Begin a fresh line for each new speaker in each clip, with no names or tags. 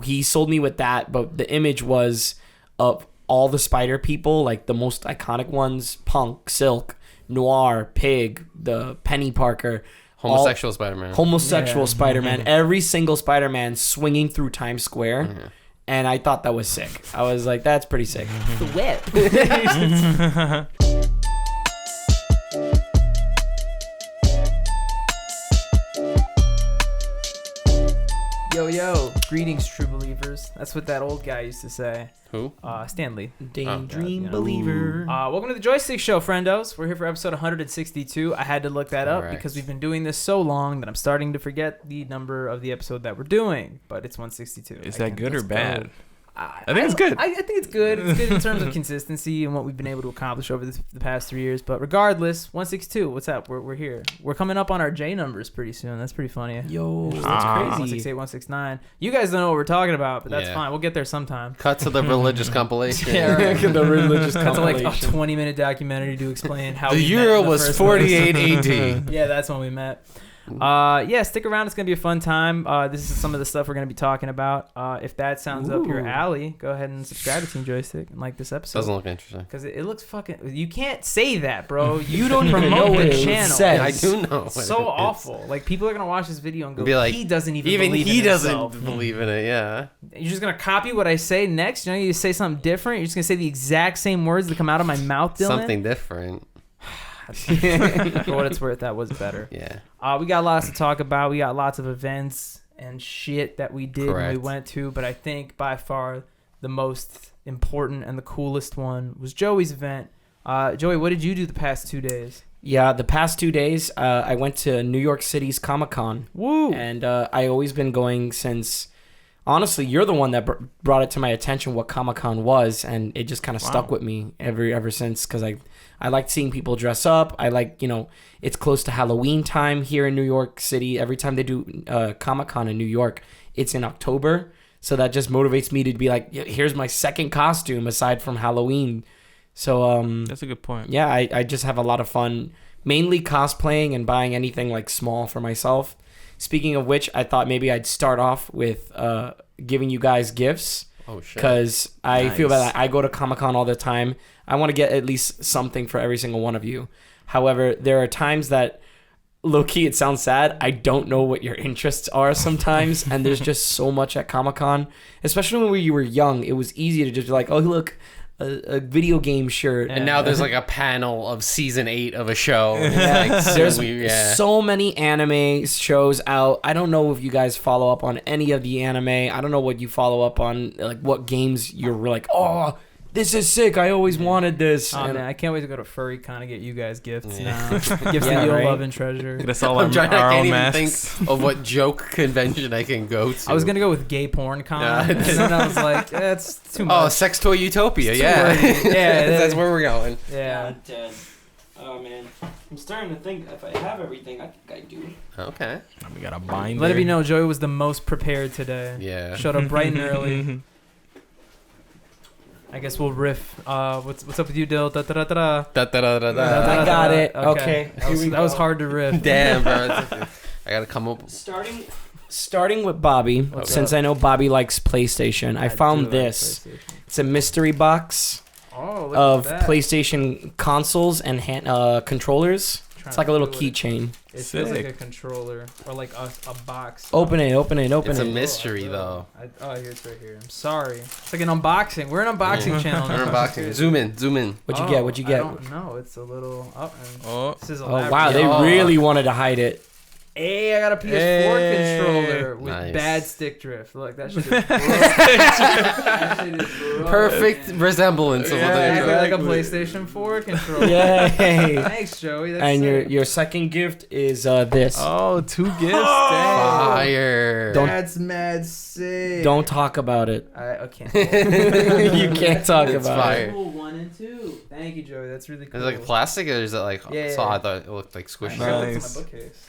he sold me with that, but the image was of all the spider people, like the most iconic ones: Punk, Silk, Noir, Pig, the Penny Parker.
Homosexual Spider-Man.
Homosexual Spider-Man. Every single Spider-Man swinging through Times Square. And I thought that was sick. I was like, that's pretty sick. The whip.
Yo, greetings, true believers. That's what that old guy used to say.
Who?
Stanley.
Daydream believer.
Welcome to the Joystick Show, friendos. We're here for episode 162. I had to look that up because we've been doing this so long that I'm starting to forget the number of the episode that we're doing. But it's 162.
Is that good or bad?
I
think it's good.
I think it's good. It's good in terms of consistency and what we've been able to accomplish over the past 3 years. But regardless, 162. What's up? We're here. We're coming up on our J numbers pretty soon. That's pretty funny.
Yo, that's crazy.
168, 169. You guys don't know what we're talking about, but that's fine. We'll get there sometime.
Cut to the religious compilation.
Yeah, right.
The religious
That's like a
compilation.
20-minute documentary to explain how
The
we
year
met in the
was
first
48
place.
AD.
Yeah, that's when we met. Stick around. It's gonna be a fun time. This is some of the stuff we're gonna be talking about. If that sounds up your alley, go ahead and subscribe to Team Joystick and like this episode.
Doesn't look interesting.
Because it looks fucking. You can't say that, bro. You don't even
know
promote
what
the
it
channel.
says.
I do know. What
So
it is.
awful. Like, people are gonna watch this video and go,
Be like,
he doesn't even
Even
believe
he
in
doesn't
himself.
believe in it. Yeah.
You're just gonna copy what I say next. You know, you say something different. You're just gonna say the exact same words that come out of my mouth, Dylan.
Something different.
For what it's worth, that was better.
Yeah.
We got lots to talk about. We got lots of events and shit that we did and we
Correct.
went to. But I think by far the most important and the coolest one was Joey's event. Joey, what did you do the past 2 days?
Yeah, the past 2 days, I went to New York City's Comic-Con.
Woo!
And I always been going since... Honestly, you're the one that brought it to my attention what Comic-Con was, and it just kind of stuck with me ever since, because I like seeing people dress up. I like, it's close to Halloween time here in New York City. Every time they do Comic-Con in New York, it's in October. So that just motivates me to be like, here's my second costume aside from Halloween. So
That's a good point.
yeah, I just have a lot of fun, mainly cosplaying and buying anything like small for myself. Speaking of which, I thought maybe I'd start off with giving you guys gifts.
Oh, shit.
Because I
Nice.
feel that I go to Comic-Con all the time. I want to get at least something for every single one of you. However, there are times that, low-key, it sounds sad, I don't know what your interests are sometimes. And there's just so much at Comic-Con. Especially when you were young, it was easy to just be like, oh, look, a video game shirt.
And now there's like a panel of season 8 of a show. And it's like,
There's so many anime shows out. I don't know if you guys follow up on any of the anime. I don't know what you follow up on, like what games you're like, oh, this is sick. I always wanted this.
Oh,
And
man, I can't wait to go to FurryCon and get you guys gifts now. Gifts
Yeah,
that you'll
right?
love and treasure.
That's all
I'm
our
trying. I
own
can't even
masks.
think of what joke convention I can go to.
I was going to go with Gay Porn Con,
Yeah.
and then I was like, that's too
Oh,
much.
Sex Toy Utopia.
It's too
Yeah.
wordy. Yeah,
That's where we're going.
Yeah.
dead. Oh, man. I'm starting to think if I have everything, I think I do.
Okay.
We got a binder.
Let it be known, Joey was the most prepared today.
Yeah.
Showed up bright and early. I guess we'll riff. What's up with you, Dill? Da, da, da, da, da.
Da, da, da, da,
I
da.
got it. Okay.
That was hard to riff.
Damn, bro. I gotta come up.
Starting with Bobby,
What's
since
up?
I know Bobby likes PlayStation, I found
do like
this.
PlayStation.
It's a mystery box
Oh, look
of
at that.
PlayStation consoles and controllers. It's like a little keychain.
It feels like
Sick.
a controller or like a box.
Open it.
It's a
it.
mystery, though.
Oh, here it's right here. I'm sorry. It's like an unboxing. We're an unboxing channel.
We're
now.
unboxing. Zoom in.
What'd you get? What'd you
I
get?
don't know. It's a little.
Oh.
This is
Oh
elaborate.
wow, they
Oh.
really wanted to hide it.
Hey, I got a PS4
Hey.
controller with
Nice.
bad stick drift. Look, that shit is broke. That shit is broke.
Perfect resemblance of what
Yeah,
they
like a
Exactly.
PlayStation 4 controller.
Yay!
Thanks, Joey. That's
And
sick.
your second gift is this.
Oh, 2 gifts. Dang.
Fire.
Don't-
That's mad sick.
Don't talk about it.
I can't.
You can't talk
It's
about
fire.
it.
Cool 1 and 2. Thank you, Joey. That's really cool.
Is it like plastic or is it like?
Yeah,
So
yeah.
I thought it looked like squishy.
Nice.
It's on my bookcase.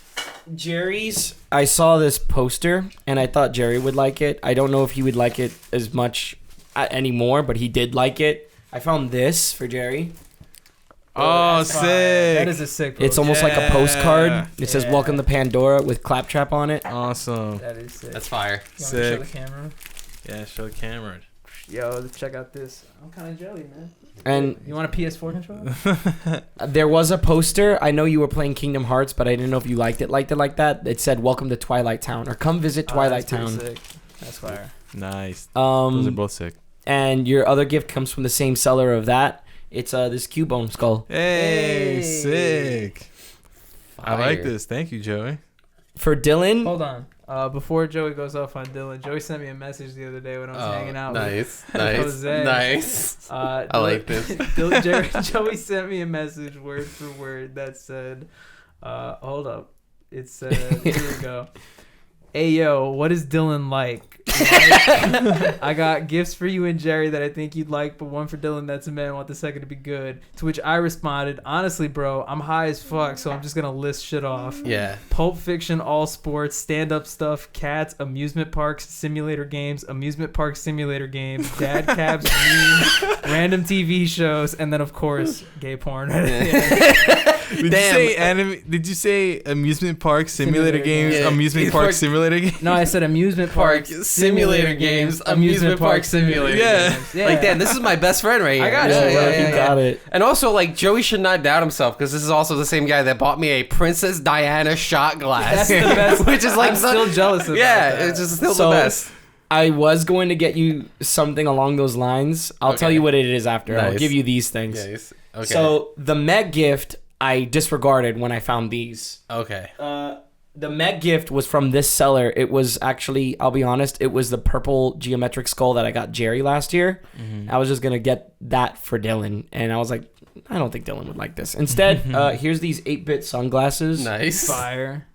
Jerry's. I saw this poster and I thought Jerry would like it. I don't know if he would like it as much anymore, but he did like it. I found this for Jerry.
Oh,
That's fire.
sick.
That is a sick poster.
It's almost like a postcard. It says
Yeah.
"Welcome to Pandora" with claptrap on it.
Awesome.
That is sick.
That's fire.
You want me to show
Sick.
the camera?
Yeah, show Cameron.
Yo, let's check out this. I'm kind of jelly, man.
And
You want a PS4 controller?
there was a poster. I know you were playing Kingdom Hearts, but I didn't know if you liked it like that. It said, "Welcome to Twilight Town," or "Come visit Twilight Town."
Sick. That's fire.
Nice. Those are both sick.
And your other gift comes from the same seller of that. It's this Cubone skull.
Hey, sick. I like
Fire.
this. Thank you, Joey.
For Dylan,
Hold on. Before Joey goes off on Dylan, Joey sent me a message the other day when I was hanging out
Nice,
with
nice,
Jose.
nice.
I
like this.
Joey sent me a message word for word that said, hold up. It said, here we go. Hey, yo, what is Dylan like? I got gifts for you and Jerry that I think you'd like, but one for Dylan that's a man. I want the second to be good. To which I responded, honestly, bro, I'm high as fuck, so I'm just going to list shit off.
Yeah.
Pulp Fiction, all sports, stand-up stuff, cats, amusement parks, simulator games, amusement park simulator games, dad cabs, memes, random TV shows, and then, of course, gay porn.
Did you say amusement park simulator games?
Yeah.
Amusement park simulator games?
No, I said amusement park
Simulator games, amusement park simulator
Yeah.
games. Like, damn, this is my best friend right here.
I got
yeah,
you.
yeah,
you
yeah,
got
yeah.
it.
And also, like, Joey should not doubt himself, because this is also the same guy that bought me a Princess Diana shot glass.
That's the best.
Which is like
I'm still jealous of
yeah,
that.
it's just still
So-
the best.
I was going to get you something along those lines. I'll tell
Okay.
you what it is after. I'll
Nice.
give you these things.
Nice. Okay.
So the Meg gift I disregarded when I found these.
okay.
The Meg gift was from this seller. It was actually, I'll be honest, it was the purple geometric skull that I got Jerry last year. I was just going to get that for Dylan. And I was like, I don't think Dylan would like this. Instead, here's these 8-bit sunglasses.
Nice.
Fire.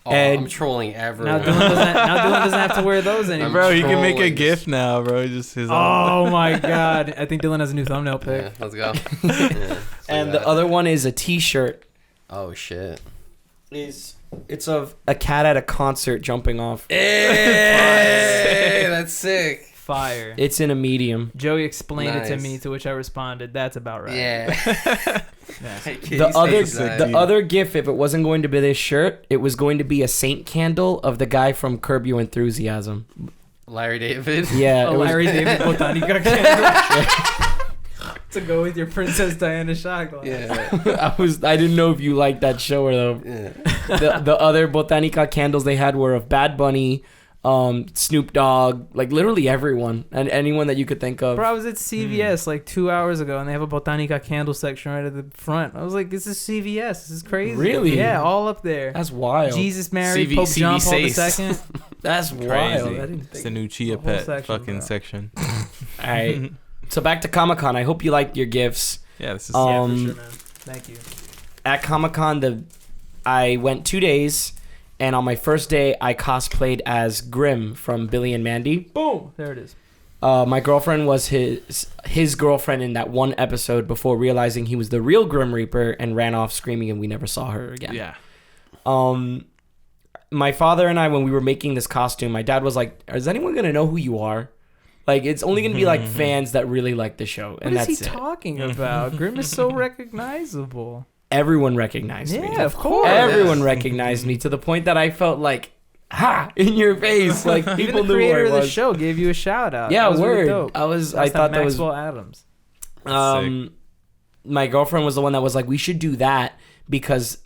Oh,
And-
I'm trolling
Now
everyone.
Dylan doesn't have to wear those anymore.
Bro, you can make a
trolling.
gift now, bro. Just his own.
Oh my god. I think Dylan has a new thumbnail pic.
Yeah, let's go. Yeah,
And
like
the other one is a t-shirt.
Oh, shit.
It's of a cat at a concert jumping off.
Hey, that's sick.
Fire.
It's in a medium.
Joey explained it to
Nice.
me, to which I responded, that's about right.
Yeah.
The other gift, if it wasn't going to be this shirt, it was going to be a saint candle of the guy from Curb Your Enthusiasm.
Larry David.
Yeah,
A
it was,
Larry David Botanica candle. To go with your Princess Diana shot glass.
Yeah.
I didn't know if you liked that show or though.
Yeah.
The other Botanica candles they had were of Bad Bunny, Snoop Dogg, like literally everyone and anyone that you could think of.
Bro, I was at CVS like 2 hours ago, and they have a Botanica candle section right at the front. I was like, this is CVS. This is crazy.
Really?
Yeah, all up there.
That's wild.
Jesus, Mary,
CV
Pope John Paul II.
Sace.
That's wild.
Crazy.
I didn't
It's the
think.
new Chia
The whole
Pet
section,
fucking
bro.
section.
All right. So back to Comic-Con. I hope you liked your gifts.
Yeah, this is.
Yeah, for sure, man. Thank you.
At Comic-Con, I went 2 days, and on my first day, I cosplayed as Grimm from Billy and Mandy.
Boom. There it is.
My girlfriend was his girlfriend in that one episode before realizing he was the real Grim Reaper and ran off screaming, and we never saw her again.
Yeah.
My father and I, when we were making this costume, my dad was like, "Is anyone gonna know who you are? Like, it's only gonna be like fans that really like the show." And
What is
that's
he
it.
talking about? Grimm is so recognizable.
Everyone recognized me.
Yeah, of course.
Everyone recognized me to the point that I felt like, ha, in your face. Like
Even
people
the
knew who
creator
I
of the
was.
show gave you a shout out.
Yeah,
That was really
word.
dope.
I thought that was.
Maxwell Adams.
My girlfriend was the one that was like, we should do that because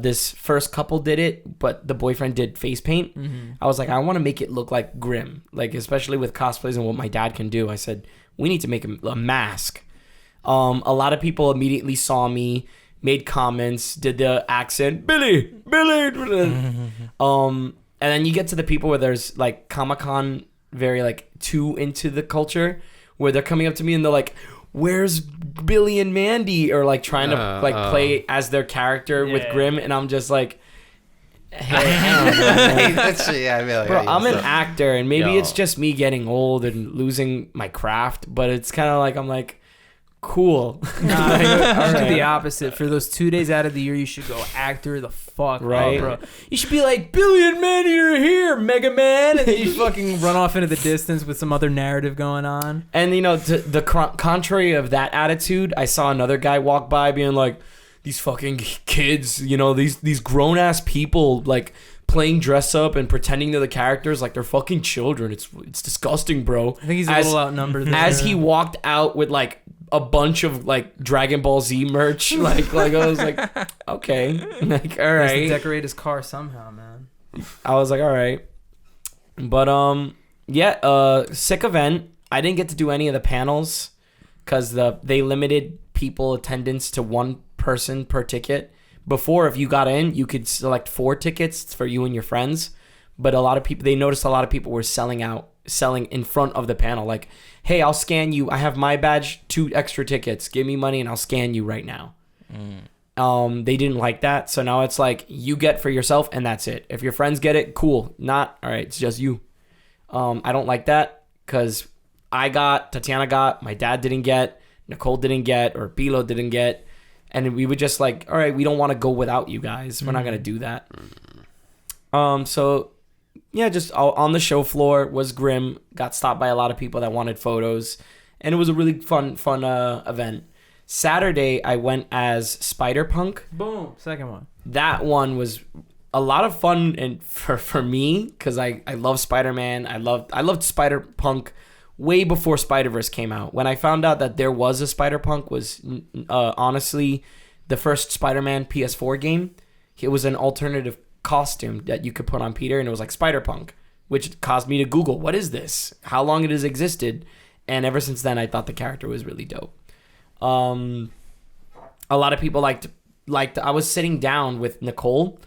this first couple did it, but the boyfriend did face paint. I was like, I want to make it look like Grimm, like especially with cosplays and what my dad can do. I said, we need to make a mask. A lot of people immediately saw me, made comments, did the accent, Billy. And then you get to the people where there's like Comic-Con very like too into the culture, where they're coming up to me and they're like, where's Billy and Mandy, or like trying to like play as their character with Grimm, and I'm just like, hey, I don't know, man.
That's yeah, I mean, like,
Bro,
I
I'm an
guess so.
actor, and maybe
Yo.
it's just me getting old and losing my craft, but it's kind of like I'm like, cool.
Nah, you should do
Alright.
the opposite. For those 2 days out of the year, you should go actor the fuck
Right.
up, bro. You should be like, Billy and Mandy are here, Mega Man, and then you fucking run off into the distance with some other narrative going on.
And you know, to the contrary of that attitude, I saw another guy walk by being like, these fucking kids, you know, these grown ass people like playing dress up and pretending they're the characters like they're fucking children. It's disgusting, bro.
I think he's a little outnumbered.
As he walked out with like a bunch of like Dragon Ball Z merch, like I was like, okay, like all right.
He has to decorate his car somehow, man.
I was like, all right, but yeah, sick event. I didn't get to do any of the panels because they limited people attendance to one person per ticket. Before, if you got in, you could select 4 tickets for you and your friends. But a lot of people, they noticed a lot of people were selling in front of the panel. Like, hey, I'll scan you. I have my badge, 2 extra tickets. Give me money and I'll scan you right now. They didn't like that. So now it's like you get for yourself and that's it. If your friends get it, cool. Not, all right, it's just you. I don't like that because Tatiana got, my dad didn't get, Nicole didn't get, or Bilo didn't get. And we would just like, all right, we don't want to go without you guys. We're not going to do that. So, yeah, just on the show floor was grim. Got stopped by a lot of people that wanted photos. And it was a really fun event. Saturday, I went as Spider-Punk.
Boom. Second one.
That one was a lot of fun and for me because I love Spider-Man. I loved Spider-Punk way before Spider-Verse came out. When I found out that there was a Spider-Punk was honestly the first Spider-Man PS4 game. It was an alternative costume that you could put on Peter, and it was like Spider-Punk, which caused me to Google, what is this? How long it has existed? And ever since then, I thought the character was really dope. A lot of people liked. I was sitting down with Nicole,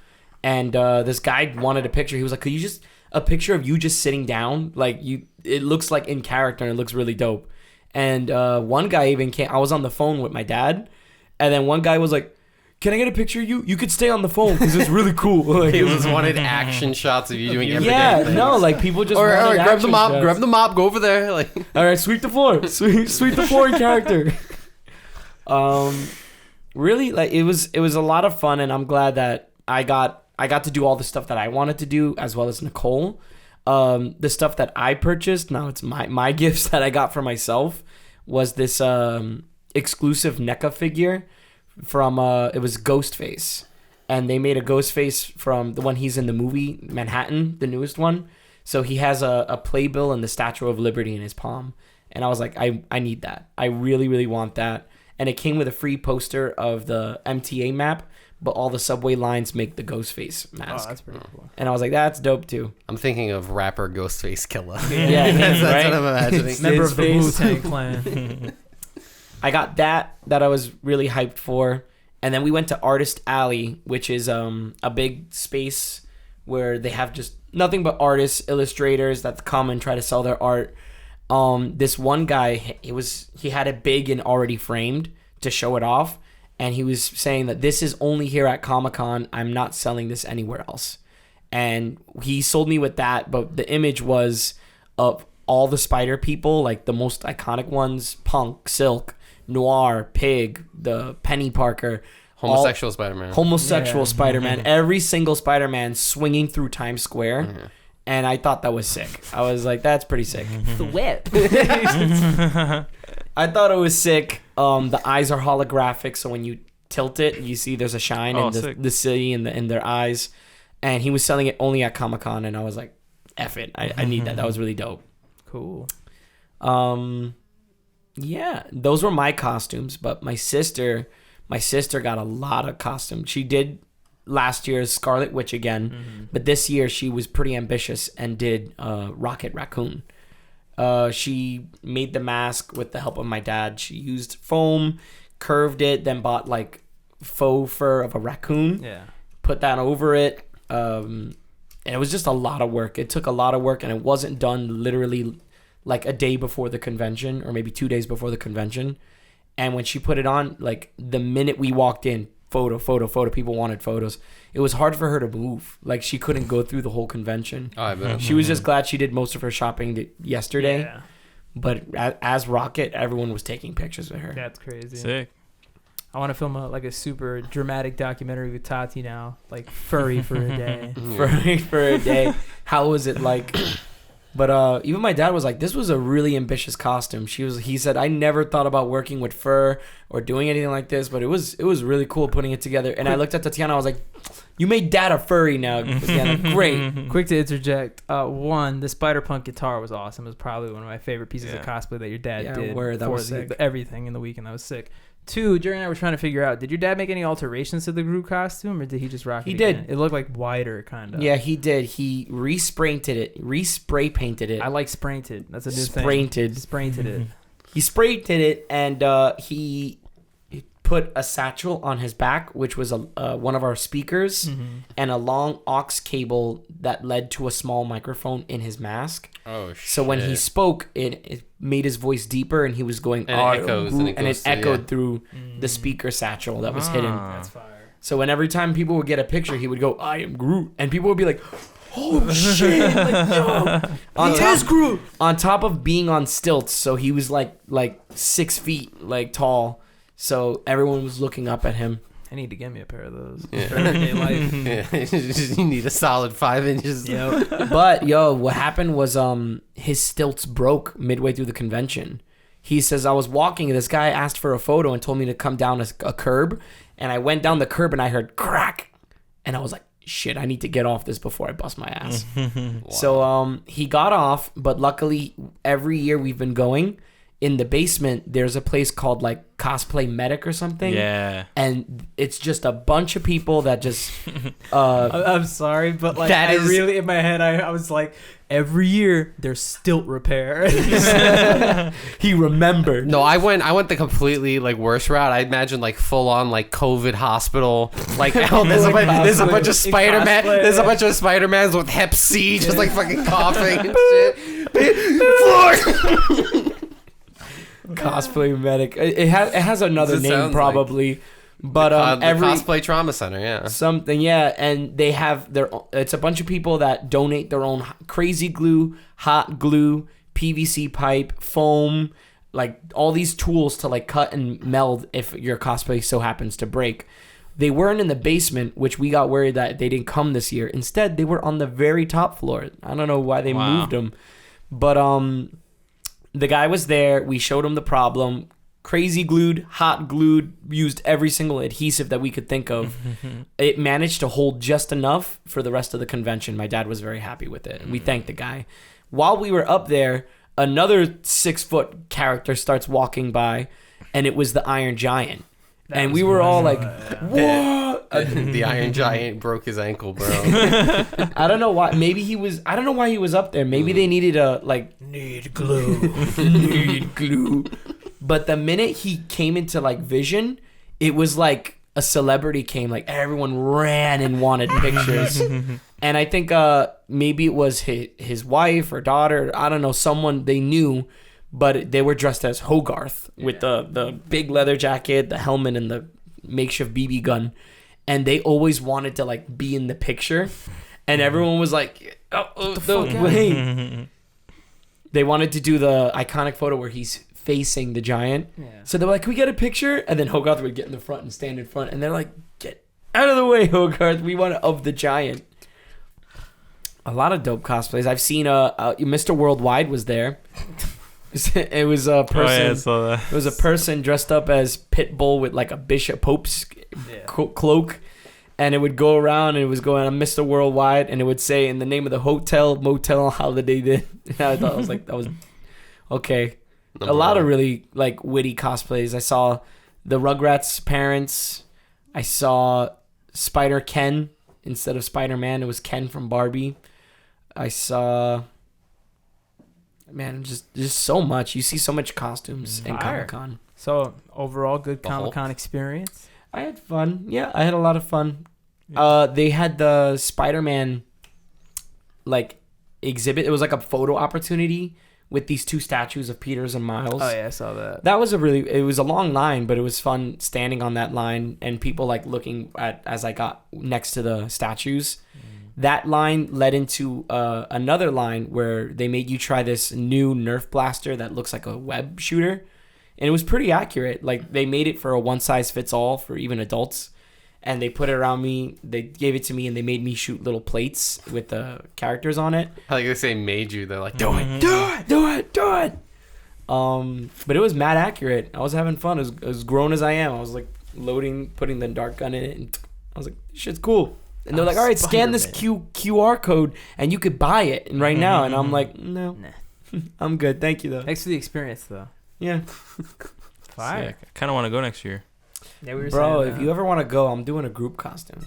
and this guy wanted a picture. He was like, could you just... a picture of you just sitting down, like it looks like in character and it looks really dope. And one guy even came. I was on the phone with my dad, and then one guy was like, "Can I get a picture of you? You could stay on the phone because it's really cool." Like,
He just wanted action shots of you doing everyday things.
No, like people just
Or
wanted
grab the
action
mop,
shots.
grab the mop, go over there. Like,
all right, sweep the floor, sweep the floor in character. Really, like it was a lot of fun, and I'm glad that I got to do all the stuff that I wanted to do, as well as Nicole. The stuff that I purchased, now it's my gifts that I got for myself, was this exclusive NECA figure from, it was Ghostface. And they made a Ghostface from the one he's in the movie, Manhattan, the newest one. So he has a playbill and the Statue of Liberty in his palm. And I was like, I need that. I really, really want that. And it came with a free poster of the MTA map, but all the subway lines make the Ghostface mask.
Oh, that's pretty cool.
And I was like, that's dope too.
I'm thinking of rapper Ghostface Killer.
Yeah,
that's
right?
what I'm imagining.
Member of the
face.
Wu-Tang Clan.
I got that I was really hyped for. And then we went to Artist Alley, which is a big space where they have just nothing but artists, illustrators that come and try to sell their art. This one guy, he had it big and already framed to show it off. And he was saying that this is only here at Comic-Con. I'm not selling this anywhere else. And he sold me with that. But the image was of all the Spider people, like the most iconic ones, Punk, Silk, Noir, Pig, the Penny Parker.
Homosexual Spider-Man.
Homosexual Spider-Man. Every single Spider-Man swinging through Times Square. Mm-hmm. And I thought that was sick. I was like, that's pretty sick. The whip. I thought it was sick. The eyes are holographic, so when you tilt it, you see there's a shine in the city and in their eyes. And he was selling it only at Comic-Con, and I was like, F it. I need that. That was really dope.
Cool.
Yeah, those were my costumes, but my sister got a lot of costumes. She did last year's Scarlet Witch again, but this year she was pretty ambitious and did Rocket Raccoon. She made the mask with the help of my dad. She used foam, curved it, then bought like faux fur of a raccoon. Yeah. Put that over it. And it was just a lot of work. It took a lot of work, and it wasn't done literally like a day before the convention or maybe 2 days before the convention. And when she put it on, like the minute we walked in, photo, people wanted photos. It was hard for her to move. Like she couldn't go through the whole convention.
Oh, I bet.
She was just glad she did most of her shopping yesterday.
Yeah.
But as Rocket, everyone was taking pictures with her.
That's crazy.
Sick.
I want to film a super dramatic documentary with Tati now, like furry for a day.
Furry for a day. How was it like? But even my dad was like, this was a really ambitious costume. He said, I never thought about working with fur or doing anything like this, but it was really cool putting it together. And I looked at Tatiana, I was like, You made Dad a furry now. Again, great.
Quick to interject. One, the Spider-Punk guitar was awesome. It was probably one of my favorite pieces of cosplay that your dad did.
That was sick.
Everything in the weekend. That was sick. Two, Jerry and I were trying to figure out, did your dad make any alterations to the Groot costume, or did he just rock it? He
did.
Again? It looked like wider, kind of.
Yeah, he did. He respray painted it.
I like spray painted. That's a new
thing.
Spray painted it.
He spray painted it, and he put a satchel on his back, which was one of our speakers, and a long aux cable that led to a small microphone in his mask.
Oh, shit.
So when he spoke, it made his voice deeper, and he was going,
and it
echoed through the speaker satchel that was hidden.
That's fire.
So when every time people would get a picture, he would go, "I am Groot," and people would be like, "Oh shit!" Like, yo, he is Groot. On top of being on stilts, so he was like 6 feet tall. So everyone was looking up at him.
I need to get me a pair of those.
Yeah.
For everyday life.
You need a solid 5 inches.
But what happened was his stilts broke midway through the convention. He says, I was walking, and this guy asked for a photo and told me to come down a curb, and I went down the curb and I heard crack, and I was like, shit, I need to get off this before I bust my ass. Wow. So he got off, but luckily every year we've been going, in the basement, there's a place called Cosplay Medic or something.
Yeah.
And it's just a bunch of people that just...
I'm sorry, but really, in my head, I was like, every year, there's stilt repair.
He remembered.
No, I went the completely worse route. I imagine full on COVID hospital. There's a bunch of Spider-Man. There's a bunch of Spider-Mans with Hep C, just fucking coughing and shit.
Cosplay Medic. It has another name probably, but
the
every
Cosplay Trauma Center, yeah,
something, and they have it's a bunch of people that donate their own crazy glue, hot glue, PVC pipe, foam, all these tools to cut and meld if your cosplay so happens to break. They weren't in the basement, which we got worried that they didn't come this year. Instead, they were on the very top floor. I don't know why they moved them, but the guy was there. We showed him the problem. Crazy glued, hot glued, used every single adhesive that we could think of. It managed to hold just enough for the rest of the convention. My dad was very happy with it. And we thanked the guy. While we were up there, another 6-foot character starts walking by, and it was the Iron Giant. And we were all like, what?
The Iron Giant broke his ankle, bro.
I don't know why. I don't know why he was up there. Maybe they needed need glue. Need glue. But the minute he came into vision, it was like a celebrity came. Everyone ran and wanted pictures. And I think maybe it was his wife or daughter. I don't know. Someone they knew. But they were dressed as Hogarth with the big leather jacket, the helmet, and the makeshift BB gun. And they always wanted to be in the picture. And everyone was like, wait. They wanted to do the iconic photo where he's facing the giant. Yeah. So they were like, can we get a picture? And then Hogarth would get in the front and stand in front. And they're like, get out of the way, Hogarth. We want of the giant. A lot of dope cosplays. I've seen Mr. Worldwide was there. It was a person. It was a person dressed up as Pitbull with a Bishop Pope's cloak, and it would go around and it was going on Mr. Worldwide, and it would say in the name of the hotel, motel, holiday inn. I thought that was okay. A lot of really witty cosplays. I saw the Rugrats parents. I saw Spider Ken instead of Spider-Man. It was Ken from Barbie. I saw. Man, just so much. You see so much costumes in Comic-Con.
So, overall, good Comic-Con experience?
I had fun. Yeah, I had a lot of fun. Yeah. They had the Spider-Man, exhibit. It was a photo opportunity with these 2 statues of Peters and Miles.
Oh, yeah, I saw that.
That was it was a long line, but it was fun standing on that line and people, looking at as I got next to the statues. That line led into another line where they made you try this new Nerf blaster that looks like a web shooter. And it was pretty accurate. They made it for a one-size-fits-all for even adults. And they put it around me. They gave it to me, and they made me shoot little plates with the characters on it.
I like they say made you. They're like,
do it. But it was mad accurate. I was having fun. As grown as I am, I was, loading, putting the dart gun in it, and I was like, this shit's cool. And they're like, all right, scan this QR code and you could buy it right now. And I'm like, no,
Nah.
I'm good. Thank you, though.
Thanks for the experience, though.
Yeah.
Fire.
Sick. I kind of want to go next year.
Yeah, we were
Bro,
saying
if
that.
you ever want to go, I'm doing a group costume.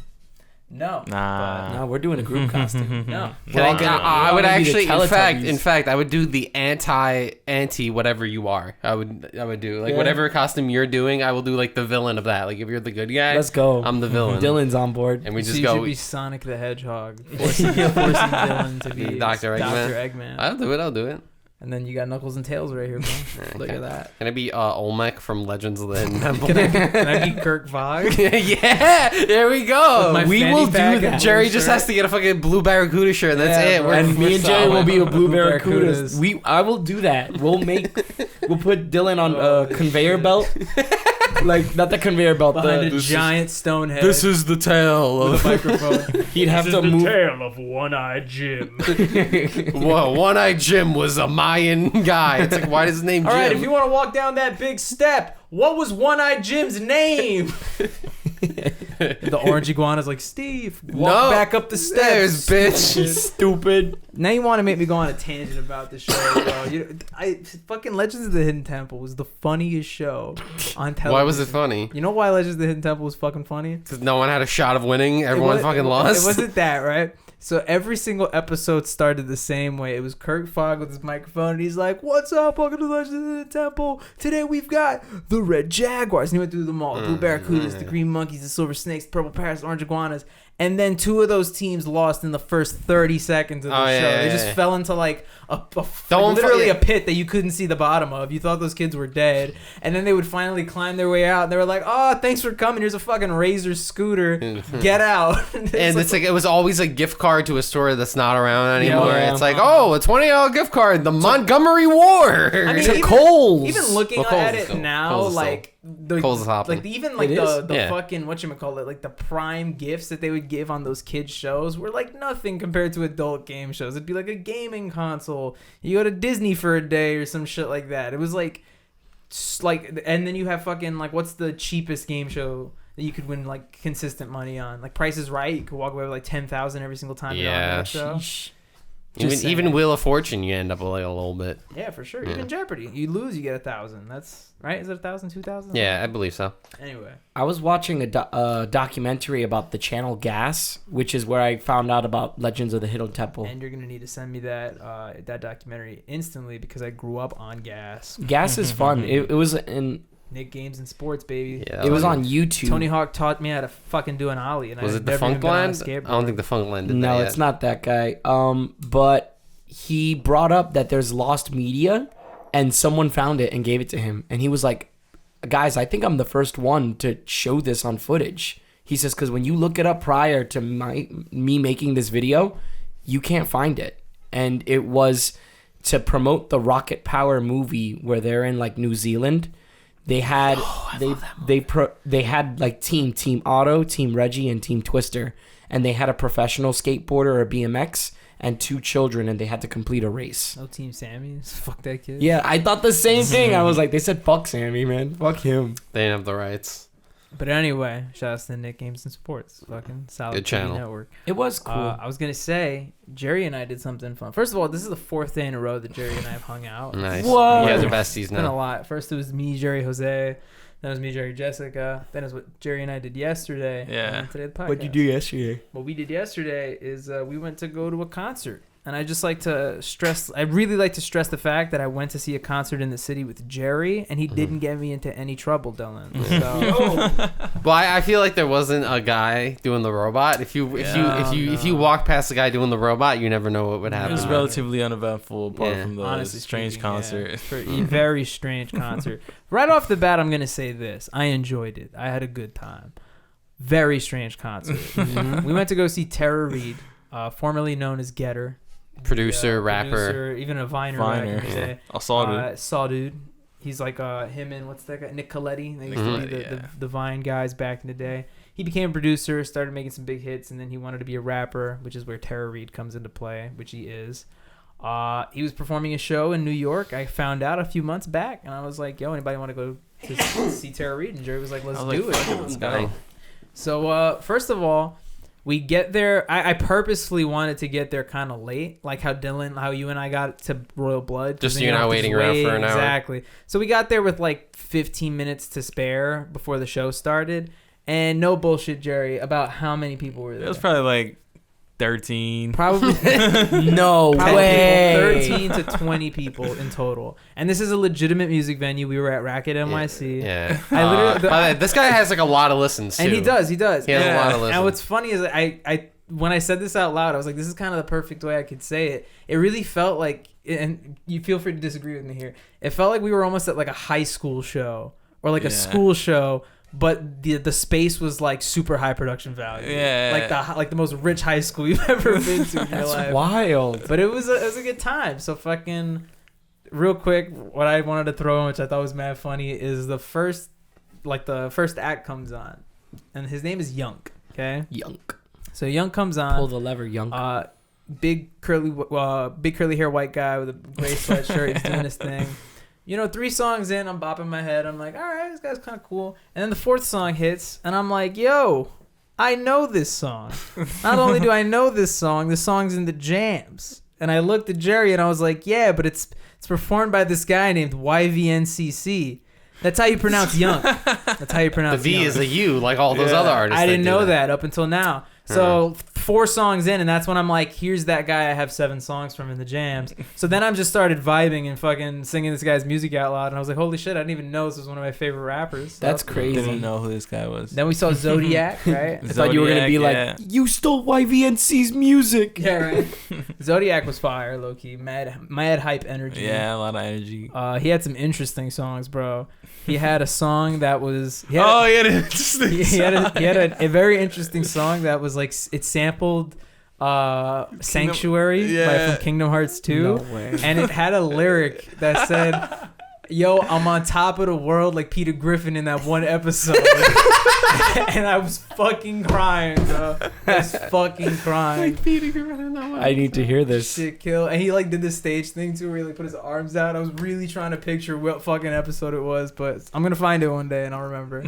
No.
Nah.
No, we're doing a group costume.
No.
I would actually, in
Teletubbies.
fact, I would do the anti whatever you are. I would do like whatever costume you're doing. I will do like the villain of that. Like if you're the good guy,
Let's go.
I'm the villain.
Dylan's on board.
And we
So
just
you
go.
should be Sonic the Hedgehog, forcing Dylan to be
Dr. Eggman.
Dr. Eggman.
I'll do it.
And then you got Knuckles and Tails right here, bro.
Look at that.
Can I be Olmec from Legends of the Hidden Temple?
Can I be Kirk Vog?
Yeah, there we go.
With my
We
fanny
will do
pack
that.
and
Jerry
blue
just
shirt?
has to get a fucking blue Barracuda shirt. And that's
Yeah,
it.
bro.
And me and Jerry will be a blue
Blue
barracudas.
barracudas.
I will do that. We'll put Dylan on a conveyor belt. Like, not the conveyor belt.
Behind
The,
a giant stone head.
This is the tale
with
of
a microphone.
he'd have to move.
tale of One-Eyed Jim.
Whoa, One-Eyed Jim was a Mayan guy. It's like, why does his name Jim?
All right, if you want to walk down that big step, what was One-Eyed Jim's name? The orange iguana's like, Steve, walk back up the steps.
There's bitch.
Stupid.
Now you want to make me go on a tangent about the show, bro. Fucking Legends of the Hidden Temple was the funniest show on television.
Why was it funny?
You know why Legends of the Hidden Temple was fucking funny?
Because no one had a shot of winning. Everyone
It
fucking lost.
It wasn't that, right? So every single episode started the same way. It was Kirk Fogg with his microphone, and he's like, "What's up? Welcome to Legends of the Temple. Today we've got the Red Jaguars." And he went through them all: the Blue Barracudas, the Green Monkeys, the Silver Snakes, the Purple Parrots, the Orange Iguanas. And then two of those teams lost in the first 30 seconds of the show. They just fell into like literally a pit that you couldn't see the bottom of. You thought those kids were dead. And then they would finally climb their way out. And they were like, "Oh, thanks for coming. Here's a fucking Razor scooter. Get out."
And it's like it was always a gift card to a store that's not around anymore.
Yeah.
It's like, oh, a $20 gift card, the Montgomery War.
I mean,
To
even-
Kohl's.
Even looking
Well, Kohl's
at
is
it
still-
now,
Kohl's is still-
like the
Kohl's is hopping.
like even like
It
the
is?
Yeah.
fucking whatchamacallit, like the prime gifts that they would give on those kids shows were like nothing compared to adult game shows. It'd be like a gaming console. You go to Disney for a day or some shit like that. It was like, and then you have fucking like, what's the cheapest game show that you could win like consistent money on? Like Price is Right. You could walk away with like 10,000 every single time you're on
Yeah.
that show.
Sheesh. Just
Even
saying.
Wheel of Fortune, you end up with like a little bit.
Yeah, for sure.
Yeah.
Even Jeopardy, you lose, you get 1,000. That's right. Is it 1,000, 2,000?
Yeah, I believe so.
Anyway.
I was watching a documentary about the channel Gas, which is where I found out about Legends of the Hidden Temple.
And you're gonna need to send me that that documentary instantly because I grew up on Gas.
Gas is fun. It was in.
Nick Games and Sports, baby.
Yeah,
It was on YouTube.
Tony Hawk taught me how to fucking do an ollie, and
Was
I
it the
never even been on a
Funkland? I
skateboard.
don't think the Funkland did that
No,
yet.
it's not that guy. But he brought up that there's lost media, and someone found it and gave it to him, and he was like, "Guys, I think I'm the first one to show this on footage." He says, "Because when you look it up prior to me making this video, you can't find it." And it was to promote the Rocket Power movie where they're in like New Zealand. They had they had like Team Otto, Team Reggie, and Team Twister, and they had a professional skateboarder or a BMX and two children, and they had to complete a race.
No Team Sammy. Fuck that kid.
Yeah, I thought the same thing. I was like, they said fuck Sammy, man, fuck him.
They didn't have the rights.
But anyway, shout out to Nick Games and Sports. Fucking solid
Good
TV
channel.
network.
It was cool.
I was gonna say Jerry and I did something fun. First of all, this is the 4th day in a row that Jerry and I have hung out.
Nice.
Whoa.
You guys are besties
It's been a
now.
lot. First it was me, Jerry, Jose. Then it was me, Jerry, Jessica. Then it was what Jerry and I did yesterday.
Yeah.
And then today the podcast.
What'd you do yesterday?
What we did yesterday is we went to go to a concert. And I just like to stress, I really like to stress the fact that I went to see a concert in the city with Jerry, and he didn't get me into any trouble, Dylan. So,
Well, I feel like there wasn't a guy doing the robot. If you walk past the guy doing the robot, you never know what would
It
happen.
was relatively uneventful apart
Yeah.
from the
honestly
strange
speaking, yeah,
concert.
for a very strange concert. Right off the bat, I'm going to say this. I enjoyed it. I had a good time. Very strange concert. We went to go see Tara Reid, formerly known as Getter.
Producer, rapper.
Producer, even a Viner. I
Viner.
can say.
I saw it.
Saw Dude. He's like him and what's that guy? Nick Coletti. They used to
Mhm.
be the Vine guys back in the day. He became a producer, started making some big hits, and then he wanted to be a rapper, which is where Tara Reid comes into play, which he is. He was performing a show in New York. I found out a few months back, and I was like, "Yo, anybody want to go to see Tara Reid?" And Jerry was like, "Let's
I was
do
like,
it.
"Fuck it, let's go."
So first of all, we get there. I purposefully wanted to get there kind of late, like how you and I got to Royal Blood.
Just so you're not waiting around for an hour.
Exactly. So we got there with like 15 minutes to spare before the show started. And no bullshit, Jerry, about how many people were there.
It was probably like 13.
Probably
No way.
13 to 20 people in total. And this is a legitimate music venue. We were at Racket NYC.
Yeah.
I literally,
By the way, this guy has like a lot of listens too.
and he does.
He has a lot of listens.
And what's funny is I when I said this out loud, I was like, this is kind of the perfect way I could say it. It really felt like, and you feel free to disagree with me here, it felt like we were almost at like a high school show or like a school show, but the space was like super high production value.
Yeah.
Like the most rich high school you've ever been to in your
That's
life.
wild.
But it was a good time. So fucking real quick, what I wanted to throw in, which I thought was mad funny, is the first act comes on, and his name is Yunk. Okay.
Yunk.
So Yunk comes on.
Pull the lever, Yunk.
Big curly hair white guy with a gray sweatshirt. He's doing his thing. 3 songs in, I'm bopping my head. I'm like, all right, this guy's kind of cool. And then the 4th song hits, and I'm like, yo, I know this song. Not only do I know this song's in the jams. And I looked at Jerry, and I was like, yeah, but it's performed by this guy named YVNCC. That's how you pronounce Young. That's how you pronounce
the V
Young.
is a U, like all those other artists.
I didn't know
that.
that up until now. So 4 songs in, and that's when I'm like, here's that guy I have 7 songs from in the jams. So then I just started vibing and fucking singing this guy's music out loud, and I was like, holy shit, I didn't even know this was one of my favorite rappers. So
That's crazy.
Didn't know who this guy was.
Then we saw Zotiyac, right?
I thought you were going to be like, you stole YVNC's music.
Yeah, right. Zotiyac was fire, low key. Mad hype energy.
Yeah, a lot of energy.
He had some interesting songs, bro. He had a song that was.
He had an interesting
he had a very interesting song that was like it sampled Sanctuary from Kingdom Hearts 2.
No way.
And it had a lyric that said, yo, I'm on top of the world like Peter Griffin in that one episode. And I was fucking crying, bro. I was fucking crying.
Like Peter Griffin in that one.
I need to hear this.
Shit kill. And he like did this stage thing too where he like put his arms out. I was really trying to picture what fucking episode it was, but I'm gonna find it one day and I'll remember.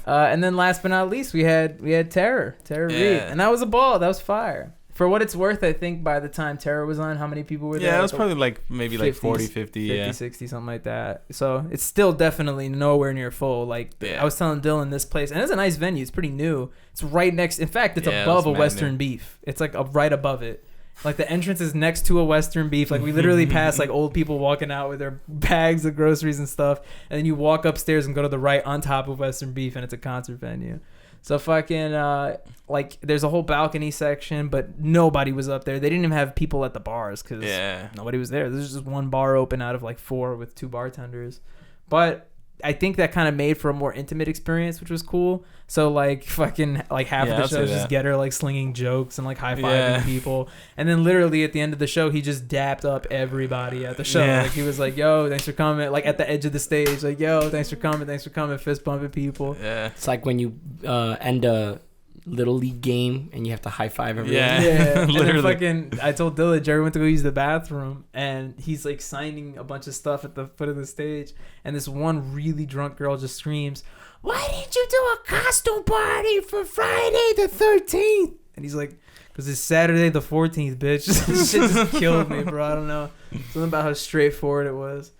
And then last but not least, we had Terror Reed. And that was a ball. That was fire. For what it's worth, I think by the time Terror was on, how many people were there?
Yeah, it was probably like maybe
50,
like 40, 50,
60, something like that. So it's still definitely nowhere near full. Like I was telling Dylan, this place, and it's a nice venue. It's pretty new. It's right next. In fact, it's above a Western Beef. It's like right above it. Like the entrance is next to a Western Beef. Like we literally pass like old people walking out with their bags of groceries and stuff, and then you walk upstairs and go to the right on top of Western Beef, and it's a concert venue. So fucking like there's a whole balcony section, but nobody was up there. They didn't even have people at the bars because nobody was there. There's just one bar open out of like 4 with 2 bartenders. But I think that kind of made for a more intimate experience, which was cool. So like fucking like half of the show is just Getter like slinging jokes and like high-fiving people. And then literally at the end of the show, he just dapped up everybody at the show. Like he was like, yo, thanks for coming. Like at the edge of the stage, like, yo, thanks for coming, fist bumping people.
Yeah.
It's like when you end a Little League game and you have to high five everyone.
Yeah. And then fucking, I told Dylan, Jerry went to go use the bathroom, and he's like signing a bunch of stuff at the foot of the stage, and this one really drunk girl just screams, "Why didn't you do a costume party for Friday the 13th?" And he's like, "Because it's Saturday the 14th, bitch." This shit just killed me, bro. I don't know. Something about how straightforward it was.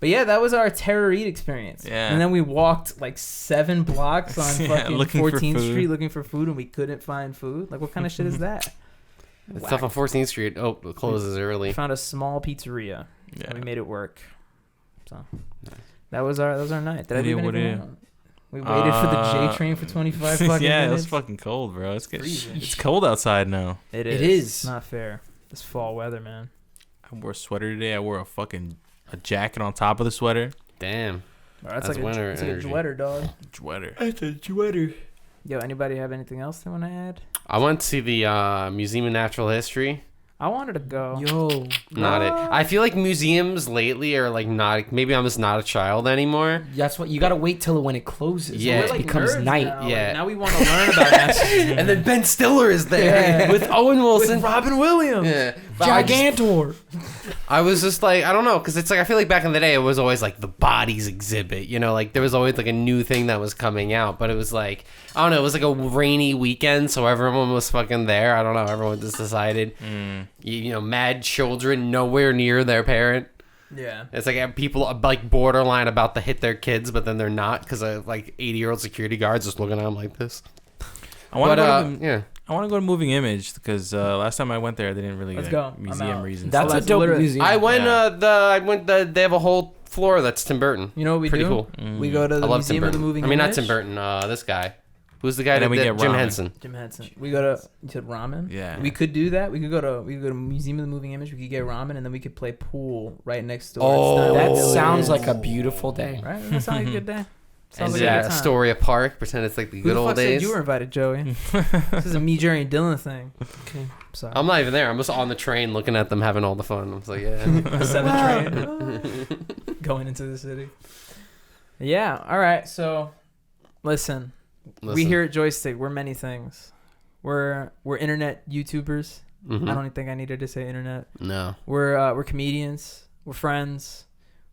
But yeah, that was our Terror Eat experience. Yeah. And then we walked like 7 blocks on fucking 14th Street looking for food, and we couldn't find food. Like, what kind of shit is that?
Stuff on 14th Street. Oh, it closes early.
We found a small pizzeria. Yeah. And we made it work. So that was our night. Did I leave anything out? We waited for the J train for 25 fucking minutes.
Yeah, it was fucking cold, bro. It's cold outside now.
It is. Not fair. This fall weather, man.
I wore a sweater today. I wore a jacket on top of the sweater.
Damn.
Bro, that's like winter energy. Like a jwetter, dog.
Jwetter.
That's a jwetter.
Yo, anybody have anything else they want to add?
I went to see the Museum of Natural History.
I wanted to go.
Yo.
Not it. I feel like museums lately are like not, maybe I'm just not a child anymore.
That's what, you gotta wait till when it closes.
Yeah.
It becomes night.
Now.
Yeah.
Like, now we want to learn about that.
And then Ben Stiller is there with Owen Wilson.
With Robin Williams.
Yeah.
Gigantor.
I was just like, I don't know, because it's like I feel like back in the day it was always like the bodies exhibit, you know, like there was always like a new thing that was coming out, but it was like, I don't know, it was like a rainy weekend, so everyone was fucking there. I don't know, everyone just decided, you know, mad children nowhere near their parent.
Yeah.
It's like people like borderline about to hit their kids, but then they're not because like 80-year-old security guards just looking at them like this.
I want to
yeah.
I want to go to Moving Image because last time I went there, they didn't really
Let's
like,
go.
museum reasons.
That's a dope
literally-
museum.
I went.
Yeah.
They have a whole floor that's Tim Burton.
You know what we
Pretty
do?
cool.
We go to
I
the
love Tim
Museum of the
Burton.
Moving
I mean, not
Image.
Tim Burton. This guy. Who's the guy
And
that
then we
did
get
Jim
ramen.
Henson?
Jim Henson. We go to, you said ramen?
Yeah.
We could do that. We could go to Museum of the Moving Image. We could get ramen, and then we could play pool right next door.
Oh,
That
Style
sounds
Village.
like a beautiful day.
Right? Doesn't that sound like a good day? Sounds
And
like a good time.
Astoria Park. Pretend it's like the
Who
good
the
old
fuck
days.
said you were invited, Joey? This is a me, Jerry, and Dylan thing.
Okay.
Sorry.
I'm not even there. I'm just on the train looking at them having all the fun. I'm just like, yeah.
The 7 train going into the city. Yeah. All right. So, listen. We here at Joystick, we're many things. We're internet YouTubers.
Mhm.
I don't even think I needed to say internet.
No.
We're comedians. We're friends.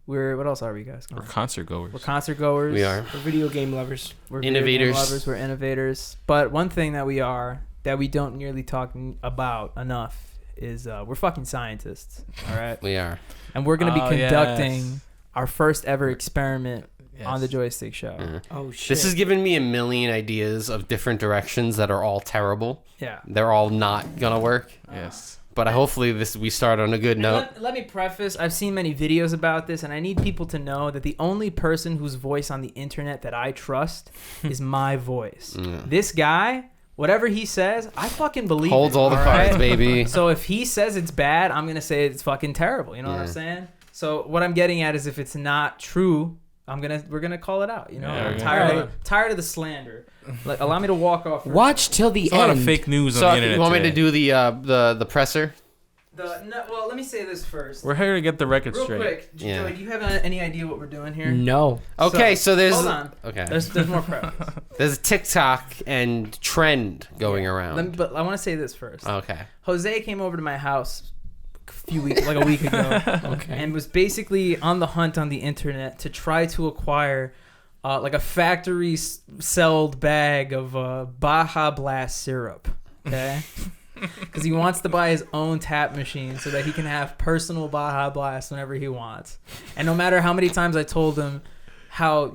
What else are we, guys?
We're concert goers.
We're concert goers.
We are.
We're video game lovers.
We're video game
Innovators.
lovers. We're innovators. But one thing that we are that we don't nearly talk about enough is we're fucking scientists. All right,
We are.
and we're gonna be
Oh,
conducting
yes.
our first ever experiment
Yes.
on the Joystick Show.
Mhm.
Oh shit.
This has given me a million ideas of different directions that are all terrible.
Yeah.
They're all not gonna work.
Yes.
But hopefully we start on a good
And
note.
let me preface, I've seen many videos about this, and I need people to know that the only person whose voice on the internet that I trust is my voice.
Mm.
This guy, whatever he says, I fucking believe
Holds
it,
all the
right?
cards, baby.
So if he says it's bad, I'm going to say it's fucking terrible. You know what I'm
Yeah.
saying? So what I'm getting at is if it's not true, we're gonna call it out. You know,
Yeah,
I'm
we're
tired of the slander. Like, allow me to walk off.
Watch till the
There's a lot of
end.
fake news
So
on the
if
internet.
you want me to
today.
do the presser?
Well, let me say this first.
We're here to get the record
Real
straight.
quick,
Yeah.
Joey, do you have any idea what we're doing here?
No.
Okay, so there's
Hold on.
okay.
There's more preface.
There's a TikTok and trend going around.
But I want to say this first.
Okay.
Jose came over to my house a week ago,
Okay.
and was basically on the hunt on the internet to try to acquire like a factory sold bag of Baja Blast syrup. Okay. Because he wants to buy his own tap machine so that he can have personal Baja Blast whenever he wants. And no matter how many times I told him how,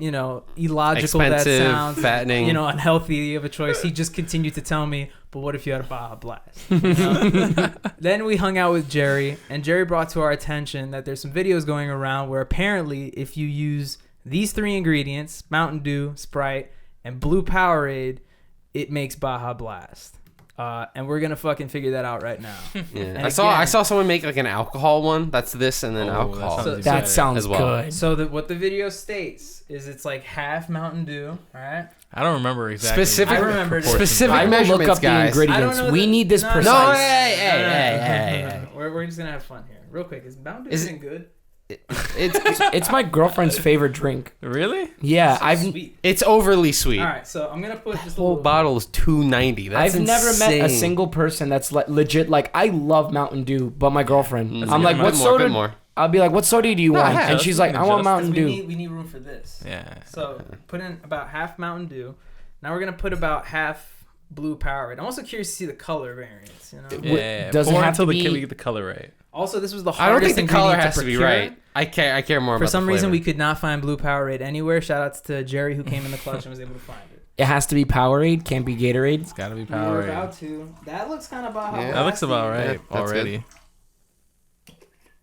illogical
Expensive,
that sounds,
fattening.
unhealthy of a choice, he just continued to tell me, but what if you had a Baja Blast? You know? Then we hung out with Jerry, and Jerry brought to our attention that there's some videos going around where apparently if you use these 3 ingredients, Mountain Dew, Sprite, and Blue Powerade, it makes Baja Blast. And we're gonna fucking figure that out right now.
Yeah.
And
I saw
again-
someone make like an alcohol one. That's this and then
Oh,
alcohol.
that sounds
That sounds
As well.
good.
So what the video states is it's like half Mountain Dew, all right?
I don't remember exactly.
Specific-
I remember this.
proportions.
specific
I will look
measurements,
up the
guys.
ingredients.
I don't know
We
the-
need this
no,
precise.
No, hey.
We're just gonna have fun here, real quick. Is Mountain Dew
Is
isn't good?
It's my girlfriend's favorite drink.
Really?
Yeah,
So
I've
sweet.
It's overly sweet.
All right, so I'm gonna put just a
Whole
little
bottle is $2.90. That's
I've never met a
insane.
single person that's legit like I love Mountain Dew, but my girlfriend.
Mm.
I'm like,
Bit
what
more,
soda?
bit more.
I'll be like, what soda do you
No,
want?
yeah,
And
let's
she's like, I want
adjust.
Mountain Dew.
We need room for this.
Yeah.
So put in about half Mountain Dew. Now we're gonna put about half Blue Powerade. I'm also curious to see the color variants. You know.
Yeah.
Does it
Pour
have
until
to
we
be-
get the color right.
Also, this was the
I don't
hardest
think the color
ingredient
has to be
procure.
right. I care more
For
about
some
the
reason,
flavor.
we could not find Blue Powerade anywhere. Shout outs to Jerry who came in the clutch and was able to find it.
It has to be Powerade, can't be Gatorade.
It's gotta be
We were
Powerade.
about to. That looks kind of Baja.
Yeah.
That looks about
Blasty.
right
Yeah, that's
already.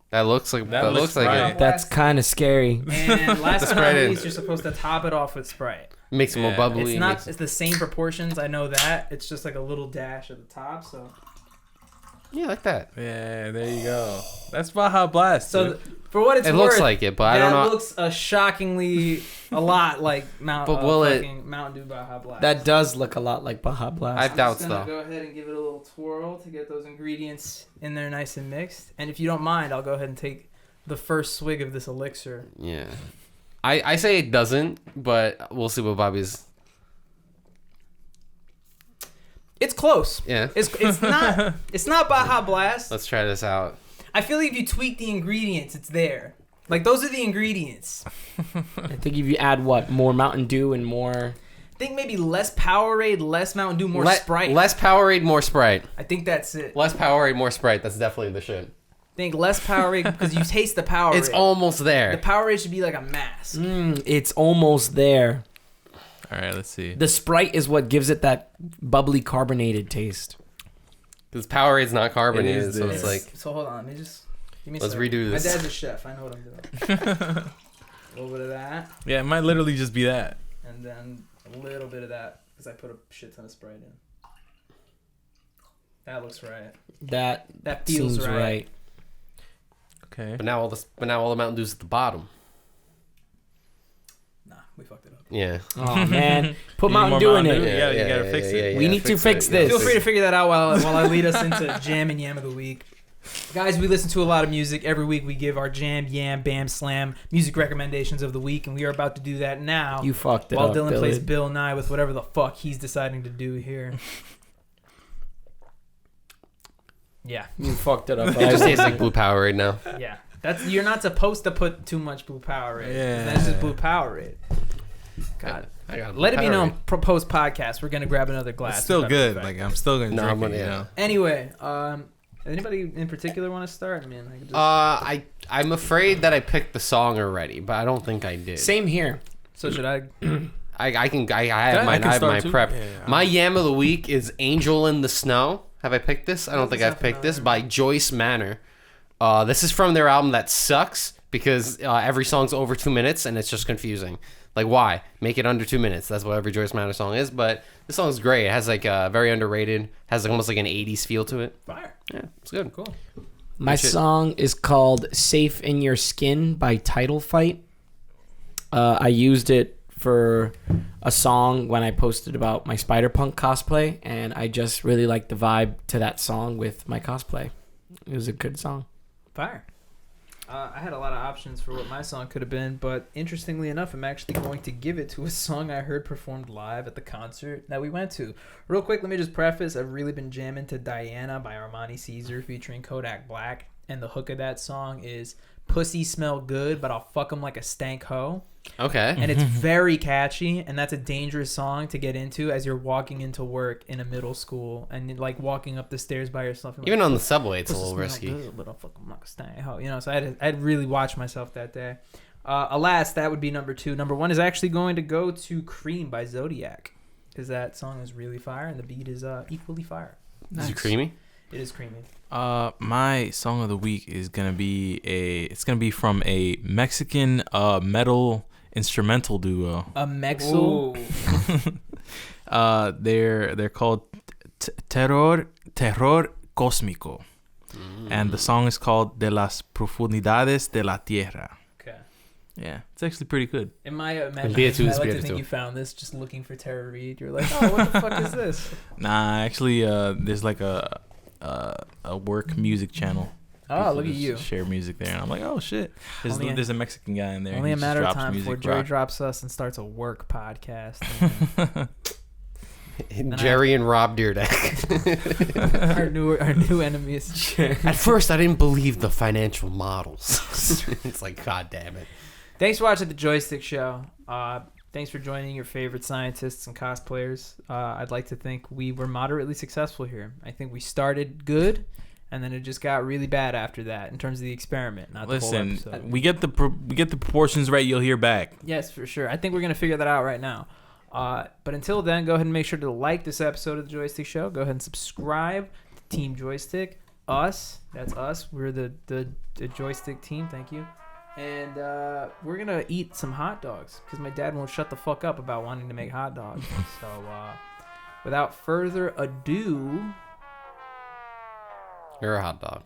That looks like
That
that
looks
looks like
right.
it
That's kind of scary.
And last but
Sprite
not
in.
least, you're supposed to top it off with Sprite.
makes it more
Yeah.
bubbly.
It's not.
makes it-
It's the same proportions. I know that. It's just like a little dash at the top. So.
Yeah, like that.
Yeah, there you go. That's Baja Blast.
So
dude.
for what it's
It
worth,
looks like it, but I don't
that
know.
looks shockingly a lot like
But will it-
Mountain Dew Baja Blast.
That does look a lot like Baja
I
Blast.
I'm
doubt
just gonna
so.
go ahead and give it a little twirl to get those ingredients in there nice and mixed. And if you don't mind, I'll go ahead and take the first swig of this elixir.
Yeah. I say it doesn't, but we'll see what Bobby's.
It's close.
Yeah.
It's not Baja Blast.
Let's try this out.
I feel like if you tweak the ingredients, it's there. Like, those are the ingredients.
I think if you add more Mountain Dew and more.
I think maybe less Powerade, less Mountain Dew, more Sprite.
Less Powerade, more Sprite.
I think that's it.
Less Powerade, more Sprite. That's definitely the shit.
I think less Powerade because you taste the Powerade.
It's almost there.
The Powerade should be like a mask.
It's almost there.
All right, let's see.
The Sprite is what gives it that bubbly carbonated taste.
Because Powerade's not carbonated,
It
so
is
it's like...
So hold on, let me just... Give me a
Let's
second.
redo this.
My dad's a chef. I know what I'm doing. A little bit of that,
Yeah, it might literally just be that.
and then a little bit of that because I put a shit ton of Sprite in. That looks right.
That
feels
seems right.
Okay.
But now all the Mountain Dew's at the bottom.
Nah, we fucked it up.
Yeah.
Oh man, put
Need
Mountain
more
Dew in
Mountain
it.
Dew? Yeah, you gotta fix it.
We need to fix this.
Feel free to figure that out while I lead us into Jam and Yam of the Week. Guys, we listen to a lot of music. Every week we give our Jam, Yam, Bam, Slam music recommendations of the week, and we are about to do that now.
You fucked it
while
up,
Dylan
Billy.
plays Bill Nye with whatever the fuck he's deciding to do here. Yeah.
You fucked it up.
It just tastes like blue Powerade now.
Yeah. You're not supposed to put too much blue Powerade.
Yeah.
That's just blue Powerade. God.
I got
Let it be known,
Powerade.
post podcast, we're gonna grab another glass.
It's still
of pepper
good.
effect.
Like I'm still gonna
No,
drink
I'm gonna-
it. You
yeah.
know.
Anyway, anybody in particular want to start? Man, I could just...
I'm afraid that I picked the song already, but I don't think I did.
Same here.
So should I?
I have
I
mine.
can
I have
start
my
too.
prep.
Yeah, yeah.
My Yam of the Week is Angel in the Snow. Have I picked this? I don't think I've picked this. By Joyce Manor. This is from their album That Sucks, because every song's over 2 minutes and it's just confusing. Like, why? Make it under 2 minutes. That's what every Joyce Manor song is. But this song's great. It has like very underrated. Has like almost like an 80s feel to it.
Fire.
Yeah, it's good.
Cool.
My song is called Safe in Your Skin by Title Fight. I used it for a song when I posted about my Spider-Punk cosplay, and I just really liked the vibe to that song with my cosplay. It was a good song.
Fire. I had a lot of options for what my song could have been, but interestingly enough, I'm actually going to give it to a song I heard performed live at the concert that we went to. Real quick, let me just preface, I've really been jamming to Diana by Armani Caesar featuring Kodak Black, and the hook of that song is Pussy Smell Good, but I'll fuck 'em like a stank hoe.
Okay.
And it's very catchy, and that's a dangerous song to get into as you're walking into work in a middle school and like walking up the stairs by yourself. And
Even
like,
on the subway, it's a
"Pussy
little
smell
risky.
good, but I'll fuck 'em like a stank hoe." You know, so I'd really watch myself that day. Alas, that would be number 2. Number 1 is actually going to go to Cream by Zotiyac, because that song is really fire and the beat is equally fire.
Is it creamy?
It is creamy.
My song of the week is gonna be from a Mexican metal instrumental duo.
A Mexel.
They're called Terror Cósmico, and the song is called De las Profundidades de la Tierra.
Okay.
Yeah, it's actually pretty good.
In my imagination,
Spiritu,
I like to
spiritu.
think you found this just looking for Tara Reid. You're like, oh, what the fuck is this?
Nah, actually, there's like a work music channel.
Oh,
People
look at
just
you.
Share music there, and I'm like, oh shit. There's a Mexican guy in there.
Only
He
a
just
matter of
drops
time
music,
before Jerry
rock.
drops us and starts a work podcast.
Jerry and Rob Deerdeck.
our new enemies.
At first, I didn't believe the financial models. It's like, God damn it.
Thanks for watching the Joystick Show. Thanks for joining your favorite scientists and cosplayers. I'd like to think we were moderately successful here. I think we started good, and then it just got really bad after that in terms of the experiment, not the whole
Listen,
episode.
we get the proportions right. You'll hear back.
Yes, for sure. I think we're going to figure that out right now. But until then, go ahead and make sure to like this episode of the Joystick Show. Go ahead and subscribe to Team Joystick. Us. That's us. We're the Joystick team. Thank you. And we're going to eat some hot dogs because my dad won't shut the fuck up about wanting to make hot dogs. So without further ado...
You're a hot dog.